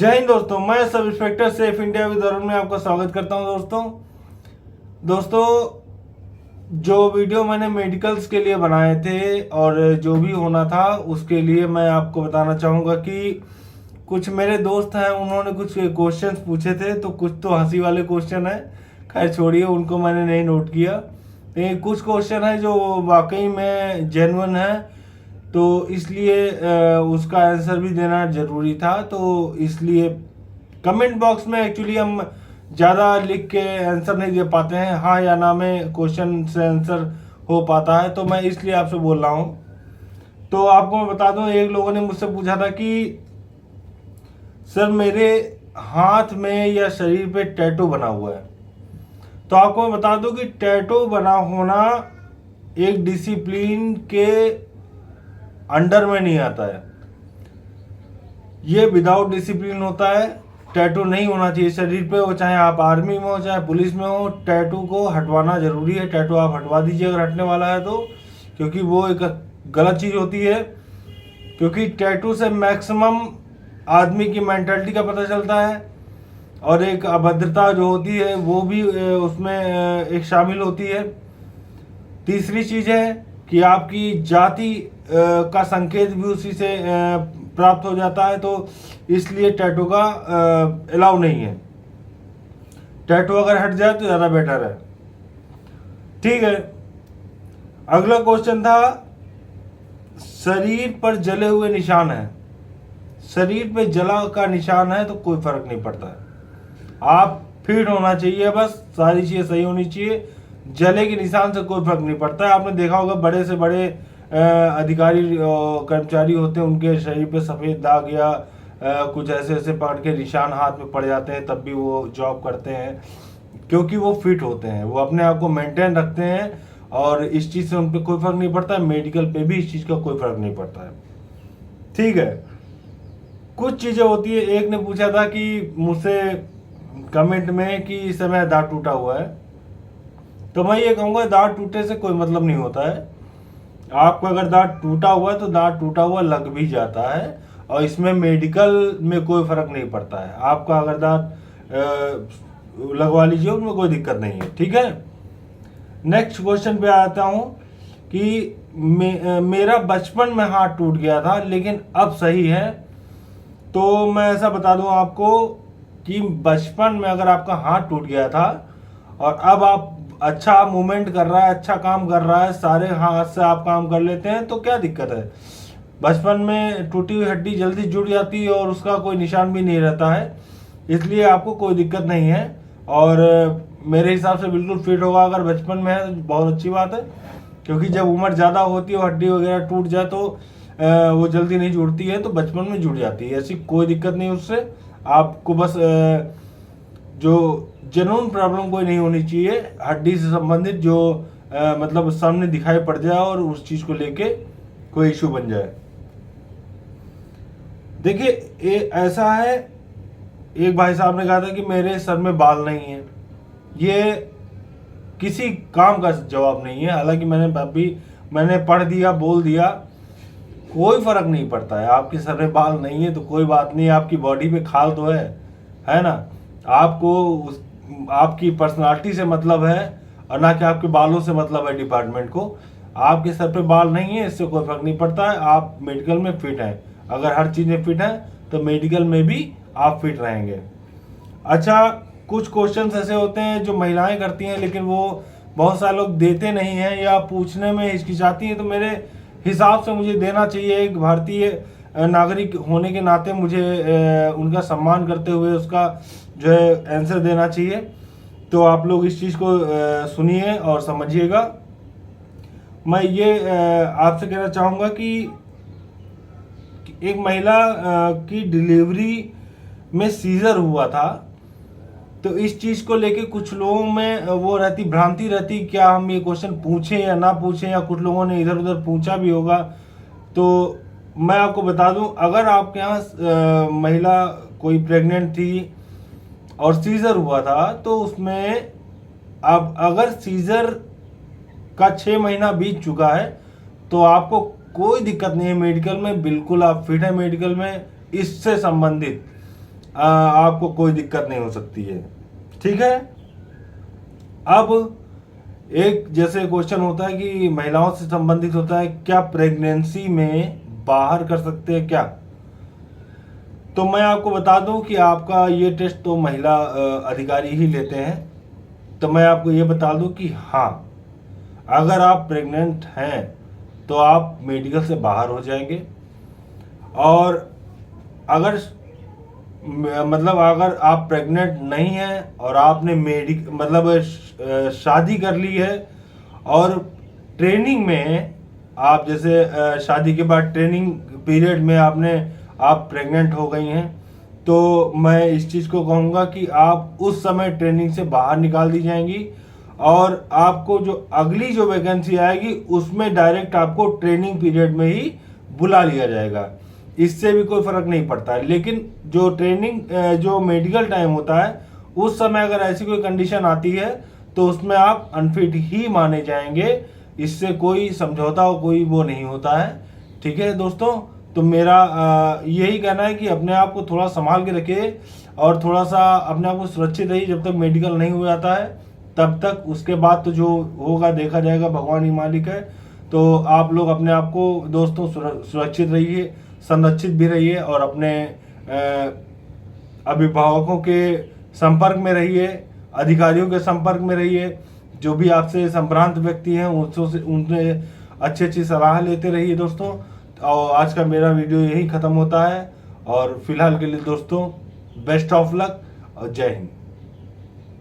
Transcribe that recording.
जय हिंद दोस्तों, मैं sub inspector safe India with में आपका स्वागत करता हूं। दोस्तों जो वीडियो मैंने मेडिकल्स के लिए बनाए थे और जो भी होना था उसके लिए मैं आपको बताना चाहूँगा कि कुछ मेरे दोस्त हैं, उन्होंने कुछ क्वेश्चंस पूछे थे। तो कुछ तो हंसी वाले क्वेश्चन है, खैर छोड़िए, उनको मैंने नहीं नोट किया। कुछ क्वेश्चन है जो वाकई में जेन्युइन है, तो इसलिए उसका आंसर भी देना ज़रूरी था। तो इसलिए कमेंट बॉक्स में एक्चुअली हम ज़्यादा लिख के आंसर नहीं दे पाते हैं, हाँ या ना में क्वेश्चन से आंसर हो पाता है, तो मैं इसलिए आपसे बोल रहा हूँ। तो आपको मैं बता दूं, एक लोगों ने मुझसे पूछा था कि सर मेरे हाथ में या शरीर पे टैटू बना हुआ है। तो आपको मैं बता दूं कि टैटू बना होना एक डिसिप्लिन के अंडर में नहीं आता है, ये विदाउट डिसिप्लिन होता है। टैटू नहीं होना चाहिए शरीर पे, वो चाहे आप आर्मी में हो चाहे पुलिस में हो, टैटू को हटवाना जरूरी है। टैटू आप हटवा दीजिए अगर हटने वाला है तो, क्योंकि वो एक गलत चीज़ होती है। क्योंकि टैटू से मैक्सिमम आदमी की मेंटालिटी का पता चलता है, और एक अभद्रता जो होती है वो भी उसमें एक शामिल होती है। तीसरी चीज़ है कि आपकी जाति का संकेत भी उसी से प्राप्त हो जाता है, तो इसलिए टैटू का अलाउ नहीं है। टैटू अगर हट जाए तो ज़्यादा बेटर है। ठीक है, अगला क्वेश्चन था, शरीर पर जले हुए निशान है, शरीर पे जला का निशान है तो कोई फर्क नहीं पड़ता है, आप फिट होना चाहिए, बस सारी चीज़ें सही होनी चाहिए। जले के निशान से कोई फर्क नहीं पड़ता है। आपने देखा होगा बड़े से बड़े अधिकारी कर्मचारी होते हैं, उनके शरीर पे सफ़ेद दाग या कुछ ऐसे ऐसे पकड़ के निशान हाथ में पड़ जाते हैं, तब भी वो जॉब करते हैं, क्योंकि वो फिट होते हैं, वो अपने आप को मेंटेन रखते हैं, और इस चीज़ से उन पर कोई फर्क नहीं पड़ता है। मेडिकल पे भी इस चीज़ का कोई फर्क नहीं पड़ता है। ठीक है, कुछ चीज़ें होती है। एक ने पूछा था कि मुझसे कमेंट में कि इस समय दांत टूटा हुआ है, तो मैं ये कहूँगा दांत टूटे से कोई मतलब नहीं होता है। आपका अगर दांत टूटा हुआ है तो दांत टूटा हुआ लग भी जाता है, और इसमें मेडिकल में कोई फर्क नहीं पड़ता है। आपका अगर दांत लगवा लीजिए, उसमें कोई दिक्कत नहीं है। ठीक है, नेक्स्ट क्वेश्चन पे आता हूँ कि मेरा बचपन में हाथ टूट गया था लेकिन अब सही है। तो मैं ऐसा बता दूं आपको कि बचपन में अगर आपका हाथ टूट गया था और अब आप अच्छा मूवमेंट कर रहा है, अच्छा काम कर रहा है, सारे हाथ से आप काम कर लेते हैं, तो क्या दिक्कत है। बचपन में टूटी हुई हड्डी जल्दी जुड़ जाती है और उसका कोई निशान भी नहीं रहता है, इसलिए आपको कोई दिक्कत नहीं है। और मेरे हिसाब से बिल्कुल फिट होगा अगर बचपन में है, तो बहुत अच्छी बात है। क्योंकि जब उम्र ज़्यादा होती है, हड्डी वगैरह टूट जाए तो वो जल्दी नहीं जुड़ती है, तो बचपन में जुड़ जाती है, ऐसी कोई दिक्कत नहीं उससे। आपको बस जो जेन्युइन प्रॉब्लम कोई नहीं होनी चाहिए हड्डी से संबंधित, जो मतलब सामने दिखाई पड़ जाए और उस चीज़ को लेके कोई इशू बन जाए। देखिए ऐसा है, एक भाई साहब ने कहा था कि मेरे सर में बाल नहीं है, ये किसी काम का जवाब नहीं है। हालांकि मैंने पढ़ दिया, बोल दिया, कोई फर्क नहीं पड़ता है। आपके सर में बाल नहीं है तो कोई बात नहीं, आपकी बॉडी पे खाल तो है ना। आपको आपकी पर्सनालिटी से मतलब है और ना कि आपके बालों से मतलब है डिपार्टमेंट को। आपके सर पे बाल नहीं है, इससे कोई फर्क नहीं पड़ता है, आप मेडिकल में फिट हैं। अगर हर चीज़ में फिट हैं तो मेडिकल में भी आप फिट रहेंगे। अच्छा, कुछ क्वेश्चंस ऐसे होते हैं जो महिलाएं करती हैं, लेकिन वो बहुत सारे लोग देते नहीं हैं या पूछने में हिचकिचाती हैं, तो मेरे हिसाब से मुझे देना चाहिए। एक भारतीय नागरिक होने के नाते मुझे उनका सम्मान करते हुए उसका जो है आंसर देना चाहिए। तो आप लोग इस चीज़ को सुनिए और समझिएगा। मैं ये आपसे कहना चाहूँगा कि एक महिला की डिलीवरी में सीजर हुआ था, तो इस चीज़ को लेके कुछ लोगों में वो भ्रांति रहती, क्या हम ये क्वेश्चन पूछें या ना पूछें, या कुछ लोगों ने इधर उधर पूछा भी होगा। तो मैं आपको बता दूं, अगर आपके यहाँ महिला कोई प्रेग्नेंट थी और सीजर हुआ था, तो उसमें अब अगर सीजर का 6 महीना बीत चुका है तो आपको कोई दिक्कत नहीं है मेडिकल में, बिल्कुल आप फिट है मेडिकल में। इससे संबंधित आपको कोई दिक्कत नहीं हो सकती है। ठीक है। अब एक जैसे क्वेश्चन होता है कि महिलाओं से संबंधित होता है, क्या प्रेगनेंसी में बाहर कर सकते हैं क्या? तो मैं आपको बता दूं कि आपका ये टेस्ट तो महिला अधिकारी ही लेते हैं। तो मैं आपको ये बता दूं कि हाँ, अगर आप प्रेग्नेंट हैं तो आप मेडिकल से बाहर हो जाएंगे। और अगर मतलब अगर आप प्रेग्नेंट नहीं हैं और आपने शादी कर ली है और ट्रेनिंग में आप जैसे शादी के बाद ट्रेनिंग पीरियड में आप प्रेग्नेंट हो गई हैं, तो मैं इस चीज़ को कहूँगा कि आप उस समय ट्रेनिंग से बाहर निकाल दी जाएंगी और आपको जो अगली जो वैकेंसी आएगी उसमें डायरेक्ट आपको ट्रेनिंग पीरियड में ही बुला लिया जाएगा। इससे भी कोई फर्क नहीं पड़ता है। लेकिन जो ट्रेनिंग जो मेडिकल टाइम होता है उस समय अगर ऐसी कोई कंडीशन आती है तो उसमें आप अनफिट ही माने जाएंगे। इससे कोई समझौता हो कोई वो नहीं होता है। ठीक है दोस्तों, तो मेरा यही कहना है कि अपने आप को थोड़ा संभाल के रखिए और थोड़ा सा अपने आप को सुरक्षित रहिए जब तक मेडिकल नहीं हो जाता है तब तक। उसके बाद तो जो होगा देखा जाएगा, भगवान ही मालिक है। तो आप लोग अपने आप को दोस्तों सुरक्षित रहिए, संरक्षित भी रहिए और अपने अभिभावकों के संपर्क में रहिए, अधिकारियों के संपर्क में रहिए। जो भी आपसे संभ्रांत व्यक्ति हैं उनसे अच्छी सलाह लेते रहिए दोस्तों। और आज का मेरा वीडियो यही ख़त्म होता है और फिलहाल के लिए दोस्तों बेस्ट ऑफ लक और जय हिंद।